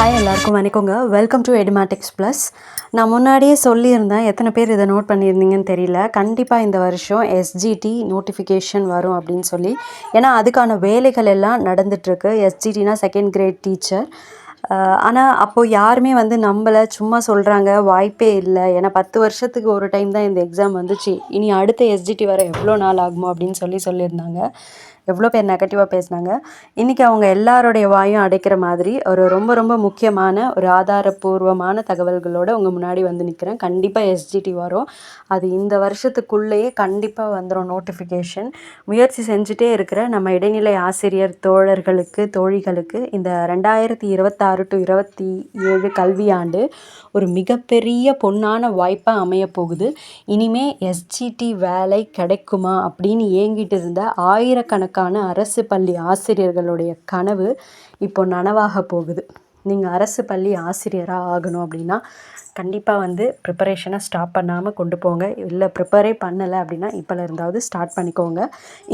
Hi எல்லாருக்கும் வணக்கங்க. Welcome to Edumatics plus. நான் முன்னாடியே சொல்லியிருந்தேன், எத்தனை பேர் இதை நோட் பண்ணியிருந்தீங்கன்னு தெரியல. கண்டிப்பாக இந்த வருஷம் எஸ்ஜிடி நோட்டிஃபிகேஷன் வரும் அப்படின்னு சொல்லி. ஏன்னா அதுக்கான வேலைகள் எல்லாம் நடந்துகிட்ருக்கு. எஸ்ஜிடினா செகண்ட் கிரேட் டீச்சர். ஆனால் அப்போது யாருமே நம்மளை சும்மா சொல்கிறாங்க, வாய்ப்பே இல்லை. ஏன்னா 10 வருஷத்துக்கு ஒரு டைம் தான் இந்த எக்ஸாம் வந்துச்சு. இனி அடுத்த எஸ்ஜிடி வர எவ்வளோ நாள் ஆகுமோ அப்படின்னு சொல்லியிருந்தாங்க. எவ்வளோ பேர் நெகட்டிவாக பேசினாங்க. இன்றைக்கி அவங்க எல்லாருடைய வாயும் அடைக்கிற மாதிரி ஒரு ரொம்ப ரொம்ப முக்கியமான ஒரு ஆதாரபூர்வமான தகவல்களோடு உங்கள் முன்னாடி நிற்கிறேன். கண்டிப்பாக எஸ்ஜிடி வரும். அது இந்த வருஷத்துக்குள்ளேயே கண்டிப்பாக வந்துடும் நோட்டிஃபிகேஷன். முயற்சி செஞ்சுட்டே இருக்கிற நம்ம இடைநிலை ஆசிரியர் தோழர்களுக்கு தோழிகளுக்கு இந்த 2026 to 27 கல்வியாண்டு ஒரு மிகப்பெரிய பொன்னான வாய்ப்பாக அமையப்போகுது. இனிமே எஸ்ஜிடி வேலை கிடைக்குமா அப்படின்னு ஏங்கிட்டு இருந்த ஆயிரக்கணக்கான அரசு பள்ளி ஆசிரியர்களுடைய கனவு இப்போ நனவாக போகுது. நீங்கள் அரசு பள்ளி ஆசிரியராக ஆகணும் அப்படின்னா கண்டிப்பாக ப்ரிப்பரேஷனை ஸ்டாப் பண்ணாமல் கொண்டு போங்க. இல்லை ப்ரிப்பரே பண்ணலை அப்படின்னா இப்போல இருந்தாவது ஸ்டார்ட் பண்ணிக்கோங்க.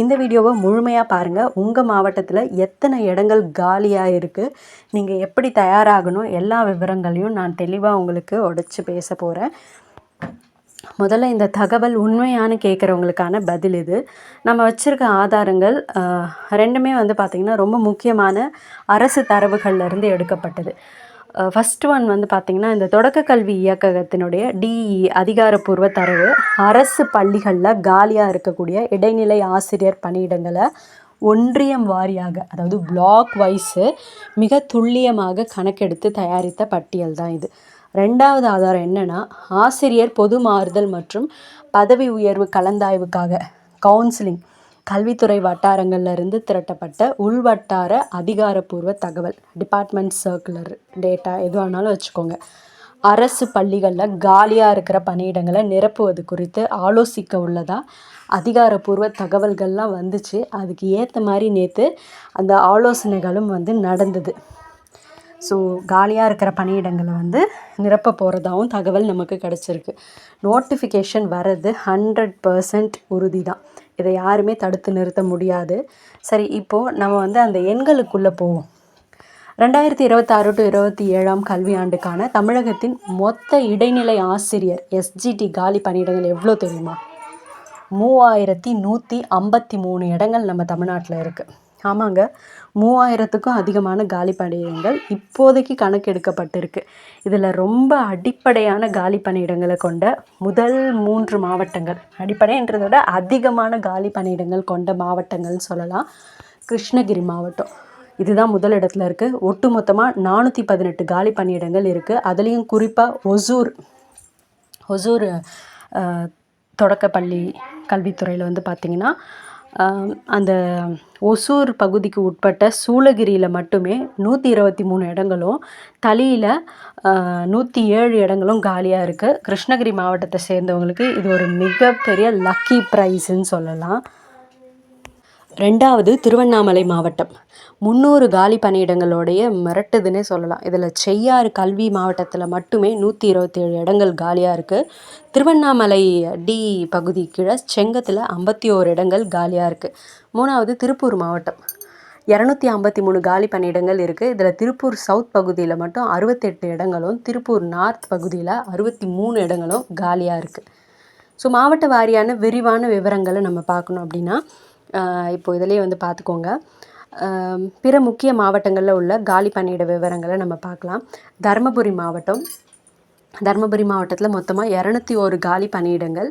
இந்த வீடியோவை முழுமையாக பாருங்கள். உங்கள் மாவட்டத்தில் எத்தனை இடங்கள் காலியாக இருக்குது, நீங்கள் எப்படி தயாராகணும், எல்லா விவரங்களையும் நான் தெளிவாக உங்களுக்கு உடைச்சி பேச போகிறேன். முதல்ல இந்த தகவல் உண்மையானு கேட்குறவங்களுக்கான பதில் இது. நம்ம வச்சுருக்க ஆதாரங்கள் ரெண்டுமே பார்த்திங்கன்னா ரொம்ப முக்கியமான அரசு தரவுகள்லேருந்து எடுக்கப்பட்டது. ஃபஸ்ட்டு ஒன் பார்த்திங்கன்னா இந்த தொடக்க கல்வி இயக்ககத்தினுடைய டிஇ அதிகாரப்பூர்வ தரவு. அரசு பள்ளிகளில் காலியாக இருக்கக்கூடிய இடைநிலை ஆசிரியர் பணியிடங்களை ஒன்றியம் வாரியாக, அதாவது பிளாக் வைஸு மிக துல்லியமாக கணக்கெடுத்து தயாரித்த பட்டியல் தான் இது. ரெண்டாவது ஆதாரம் என்னென்னா, ஆசிரியர் பொது மாறுதல் மற்றும் பதவி உயர்வு கலந்தாய்வுக்காக கவுன்சிலிங் கல்வித்துறை வட்டாரங்கள்லேருந்து திரட்டப்பட்ட உள்வட்டார அதிகாரப்பூர்வ தகவல், டிபார்ட்மெண்ட் சர்க்குலர் டேட்டா எதுவானாலும் வச்சுக்கோங்க. அரசு பள்ளிகளில் காலியாக இருக்கிற பணியிடங்களை நிரப்புவது குறித்து ஆலோசிக்க உள்ளதா அதிகாரப்பூர்வ தகவல்கள்லாம் வந்துச்சு. அதுக்கு ஏற்ற மாதிரி நேற்று அந்த ஆலோசனைகளும் நடந்தது. ஸோ காலியாக இருக்கிற பணியிடங்களை நிரப்ப போகிறதாகவும் தகவல் நமக்கு கிடச்சிருக்கு. நோட்டிஃபிகேஷன் வர்றது 100% உறுதி தான். இதை யாருமே தடுத்து நிறுத்த முடியாது. சரி, இப்போது நம்ம அந்த எண்களுக்குள்ளே போவோம். 2026 to 27 கல்வியாண்டுக்கான தமிழகத்தின் மொத்த இடைநிலை ஆசிரியர் எஸ்ஜிடி காலி பணியிடங்கள் எவ்வளோ தெரியுமா? 3153 இடங்கள் நம்ம தமிழ்நாட்டில் இருக்குது. ஆமாங்க, 3000க்கும் அதிகமான காலி பணியிடங்கள் இப்போதைக்கு கணக்கெடுக்கப்பட்டிருக்கு. இதில் ரொம்ப அடிப்படையான காலி பணியிடங்களை கொண்ட முதல் 3 மாவட்டங்கள், அடிப்படைன்றதை விட அதிகமான காலி பணியிடங்கள் கொண்ட மாவட்டங்கள்னு சொல்லலாம். கிருஷ்ணகிரி மாவட்டம் இதுதான் முதல் இடத்துல இருக்குது. ஒட்டு மொத்தமாக 418 காலி பணியிடங்கள் இருக்குது. அதுலேயும் குறிப்பாக ஒசூர் தொடக்கப்பள்ளி கல்வித்துறையில் பார்த்திங்கன்னா அந்த ஒசூர் பகுதிக்கு உட்பட்ட சூளகிரியில் மட்டுமே 123 இடங்களும், தளியில் 107 இடங்களும் காலியாக இருக்குது. கிருஷ்ணகிரி மாவட்டத்தை சேர்ந்தவங்களுக்கு இது ஒரு மிகப்பெரிய லக்கி ப்ரைஸுன்னு சொல்லலாம். ரெண்டாவது திருவண்ணாமலை மாவட்டம் 300 காலி பணியிடங்களோடைய மிரட்டுதுன்னே சொல்லலாம். இதில் செய்யாறு கல்வி மாவட்டத்தில் மட்டுமே 127 இடங்கள் காலியாக இருக்குது. திருவண்ணாமலை டி பகுதி கீழே செங்கத்தில் 51 இடங்கள் காலியாக இருக்குது. மூணாவது திருப்பூர் மாவட்டம் 253 காலி பணியிடங்கள் இருக்குது. இதில் திருப்பூர் சவுத் பகுதியில் மட்டும் 68 இடங்களும், திருப்பூர் நார்த் பகுதியில் 63 இடங்களும் காலியாக இருக்குது. ஸோ மாவட்ட வாரியான விரிவான விவரங்களை நம்ம பார்க்கணும் அப்படின்னா இப்போது இதிலே பார்த்துக்கோங்க. பிற முக்கிய மாவட்டங்களில் உள்ள காலி பணியிட விவரங்களை நம்ம பார்க்கலாம். தருமபுரி மாவட்டத்தில் மொத்தமாக 201 காலி பணியிடங்கள்.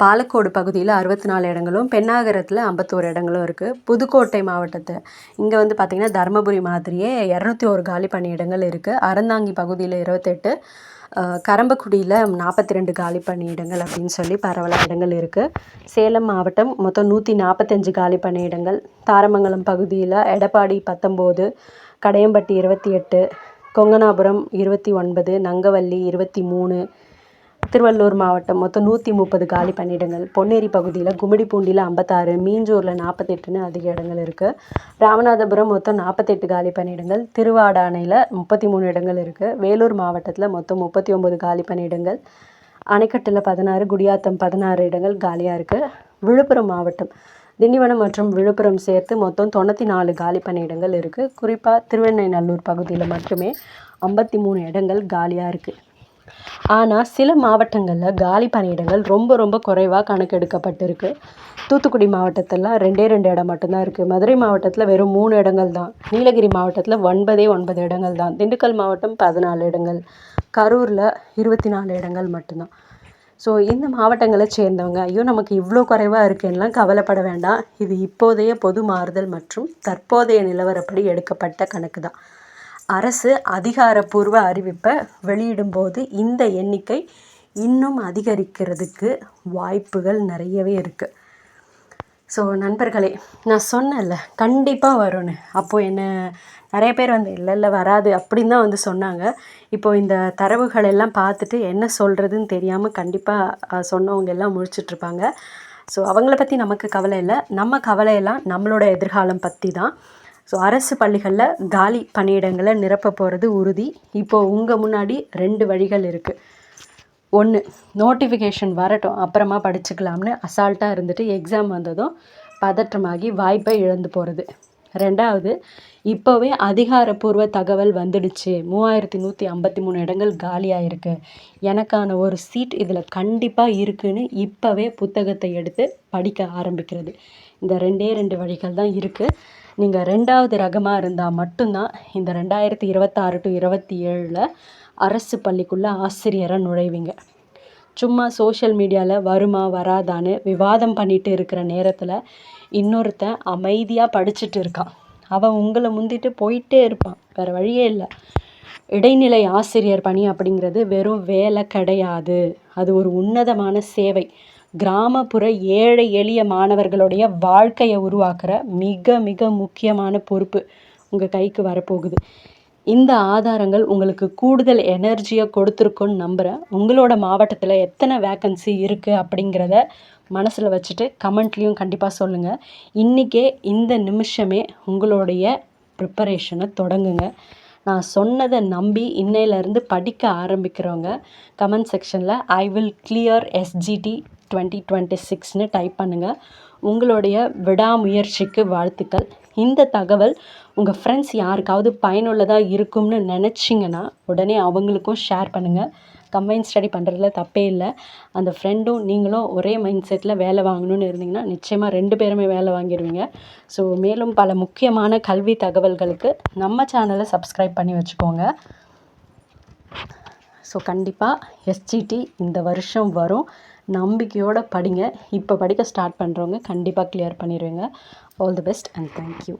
பாலக்கோடு பகுதியில் 64 இடங்களும், பெண்ணாகரத்தில் 51 இடங்களும் இருக்குது. புதுக்கோட்டை மாவட்டத்தை இங்கே பார்த்திங்கன்னா தருமபுரி மாதிரியே 201 காலி பணியிடங்கள் இருக்குது. அறந்தாங்கி பகுதியில் 28, கரம்பக்குடியில் 42 காலி பணியிடங்கள் அப்படின்னு சொல்லி பரவலாக இடங்கள் இருக்குது. சேலம் மாவட்டம் மொத்தம் 145 காலி பணியிடங்கள். தாரமங்கலம் பகுதியில் எடப்பாடி 19, கடையம்பட்டி 28, கொங்கனாபுரம் 29, நங்கவல்லி 23. திருவள்ளூர் மாவட்டம் மொத்தம் 130 காலி பணியிடங்கள். பொன்னேரி பகுதியில் கும்மிடிப்பூண்டியில் 56, மீஞ்சூரில் 48ன்னு அதிக இடங்கள் இருக்குது. ராமநாதபுரம் மொத்தம் 48 காலி பணியிடங்கள். திருவாடானையில் 33 இடங்கள் இருக்குது. வேலூர் மாவட்டத்தில் மொத்தம் 39 காலி பணியிடங்கள். அணைக்கட்டில் 16, குடியாத்தம் 16 இடங்கள் காலியாக இருக்குது. விழுப்புரம் மாவட்டம் திண்டிவனம் மற்றும் விழுப்புரம் சேர்த்து மொத்தம் 94 காலி பணியிடங்கள் இருக்குது. குறிப்பாக திருவெண்ணைநல்லூர் பகுதியில் மட்டுமே 53 இடங்கள் காலியாக இருக்குது. ஆனால் சில மாவட்டங்களில் காலி பணியிடங்கள் ரொம்ப ரொம்ப குறைவாக கணக்கெடுக்கப்பட்டிருக்கு. தூத்துக்குடி மாவட்டத்தில் 2 இடம் மட்டும்தான் இருக்குது. மதுரை மாவட்டத்தில் வெறும் 3 இடங்கள் தான். நீலகிரி மாவட்டத்தில் 9 இடங்கள் தான். திண்டுக்கல் மாவட்டம் 14 இடங்கள். கரூரில் 24 இடங்கள் மட்டும்தான். ஸோ இந்த மாவட்டங்களை சேர்ந்தவங்க ஐயோ நமக்கு இவ்வளோ குறைவாக இருக்குன்னெலாம் கவலைப்பட வேண்டாம். இது இப்போதைய பொது மாறுதல் மற்றும் தற்போதைய நிலவரப்படி எடுக்கப்பட்ட கணக்கு தான். அரசு அதிகாரப்பூர்வ அறிவிப்பை வெளியிடும்போது இந்த எண்ணிக்கை இன்னும் அதிகரிக்கிறதுக்கு வாய்ப்புகள் நிறையவே இருக்குது. ஸோ நண்பர்களே, நான் சொன்னேன்ல கண்டிப்பாக வரும்னு. அப்போது என்ன நிறைய பேர் வந்து இல்லை வராது அப்படின்னு தான் சொன்னாங்க. இப்போது இந்த தரவுகள் எல்லாம் பார்த்துட்டு என்ன சொல்கிறதுன்னு தெரியாமல் கண்டிப்பாக சொன்னவங்க எல்லாம் முழிச்சிட்ருப்பாங்க. ஸோ அவங்கள பற்றி நமக்கு கவலை இல்லை. நம்ம கவலையெல்லாம் நம்மளோட எதிர்காலம் பற்றி தான். ஸோ அரசு பள்ளிகளில் காலி பணியிடங்களை நிரப்ப போகிறது உறுதி. இப்போது உங்கள் முன்னாடி 2 வழிகள் இருக்குது. 1, நோட்டிஃபிகேஷன் வரட்டும் அப்புறமா படிச்சுக்கலாம்னு அசால்ட்டாக இருந்துட்டு எக்ஸாம் வந்ததும் பதற்றமாகி வாய்ப்பை இழந்து போகிறது. 2வது, இப்போவே அதிகாரப்பூர்வ தகவல் வந்துடுச்சு, 3153 இடங்கள் காலியாக இருக்குது, எனக்கான ஒரு சீட் இதில் கண்டிப்பாக இருக்குதுன்னு இப்போவே புத்தகத்தை எடுத்து படிக்க ஆரம்பிக்கிறது. இந்த 2 வழிகள் தான் இருக்குது. நீங்கள் 2வது ரகமாக இருந்தால் மட்டும்தான் இந்த 2026 to 27 அரசு பள்ளிக்குள்ளே ஆசிரியராக நுழைவீங்க. சும்மா சோஷியல் மீடியாவில் வருமா வராதான்னு விவாதம் பண்ணிட்டு இருக்கிற நேரத்தில் இன்னொருத்தன் அமைதியாக படிச்சுட்டு இருக்கான். அவன் உங்களை முந்திட்டு போயிட்டே இருப்பான். வேறு வழியே இல்லை. இடைநிலை ஆசிரியர் பணி அப்படிங்கிறது வெறும் வேலை கிடையாது. அது ஒரு உன்னதமான சேவை. கிராமப்புற ஏழை எளிய மாணவர்களுடைய வாழ்க்கையை உருவாக்குற மிக மிக முக்கியமான பொறுப்பு உங்கள் கைக்கு வரப்போகுது. இந்த ஆதாரங்கள் உங்களுக்கு கூடுதல் எனர்ஜியை கொடுத்துருக்குன்னு நம்புகிறேன். உங்களோட மாவட்டத்தில் எத்தனை வேக்கன்சி இருக்குது அப்படிங்கிறத மனசில் வச்சுட்டு கமெண்ட்லேயும் கண்டிப்பாக சொல்லுங்கள். இன்றைக்கே இந்த நிமிஷமே உங்களுடைய ப்ரிப்பரேஷனை தொடங்குங்க. நான் சொன்னதை நம்பி இன்னையிலேருந்து படிக்க ஆரம்பிக்கிறவங்க கமெண்ட் செக்ஷனில் ஐ வில் கிளியர் SGT 2026ன்னு டைப் பண்ணுங்கள். உங்களுடைய விடாமுயற்சிக்கு வாழ்த்துக்கள். இந்த தகவல் உங்கள் ஃப்ரெண்ட்ஸ் யாருக்காவது பயனுள்ளதாக இருக்கும்னு நினச்சிங்கன்னா உடனே அவங்களுக்கும் ஷேர் பண்ணுங்கள். கம்பைன் ஸ்டடி பண்ணுறதுல தப்பே இல்லை. அந்த ஃப்ரெண்டும் நீங்களும் ஒரே மைண்ட் செட்டில் வேலை வாங்கணும்னு இருந்தீங்கன்னா நிச்சயமாக 2 பேருமே வேலை வாங்கிடுவீங்க. ஸோ மேலும் பல முக்கியமான கல்வி தகவல்களுக்கு நம்ம சேனலை சப்ஸ்கிரைப் பண்ணி வச்சுக்கோங்க. ஸோ கண்டிப்பாக SGT இந்த வருஷம் வரும். நம்பிக்கையோடு படிங்க. இப்போ படிக்க ஸ்டார்ட் பண்ணுறவங்க கண்டிப்பாக கிளியர் பண்ணிடுவீங்க. All the best and thank you.